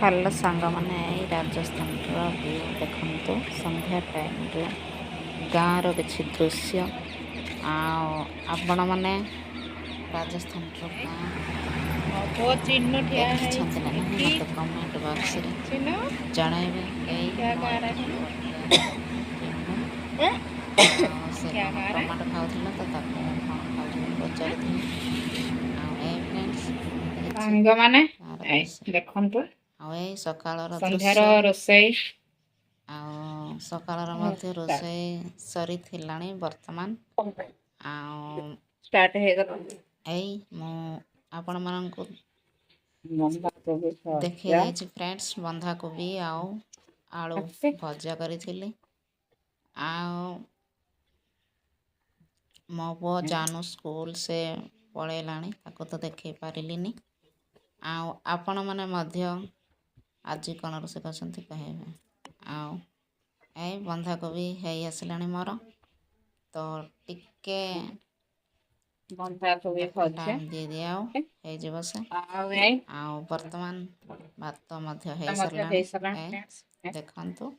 hello सांग मैंने Rajasthan view देखु संध्या टाइम रे गाँव रि दृश्य आपण मैंने राजस्थान मत कमेंट बॉक्स रे जनइबे टमाटो खाऊला तो पचारि देखंतु सकाळर संध्यार रोषेई सकाळर मध्य रोषेई सरी थिलाणी वर्तमान स्टार्ट हे गला मु आपण माननको देखि दैछि फ्रेंड्स बंधा कोबी आलू भजा करिथिली मो पुओ जानू स्कूल से पळेलाणी ताको तो देखै पारिलिनी आपण माने मध्य आज कौन रोषे करछन्ती कहबे बंधा कोबी है आसलाणी मोर तो टिके बंधा कोबी भजा दे दिया हे जे बस वर्तमान भात मध्य है सरलाणी देखंतु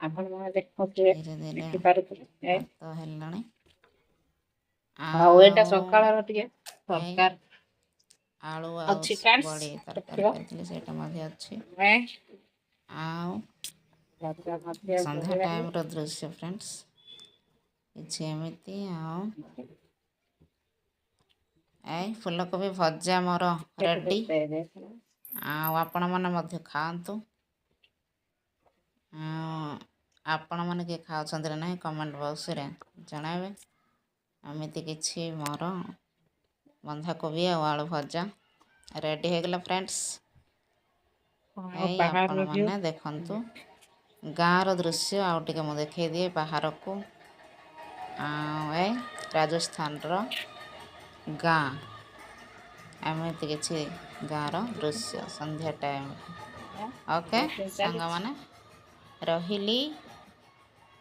आपण माने देखते देखि पारुथि तो हेलाणी एटा सकाळर टिके सरकार आलू अच्छी फ्रेंड्स बड़ी तरकारी करथिले सेटा मध्य अछि संध्या टाइम रो दृश्य फ्रेंड्स इछि एमिति फूलकोबी भजा मोर रेडी आपण माने मध्य खाआंतु आपण माने के खाउछन्ते नै कमेंट बॉक्स रे जणाबे एमिति किछि मोर बंधा कोबी आलू भजा रेडी हो गला फ्रेंड्स आपण माने देखंतु गाँव दृश्य आउ टिके मु देखै दिए बाहर को राजस्थान रो गाँ एमती किछि गाँव दृश्य संध्या टाइम ओके सांग माने रहिली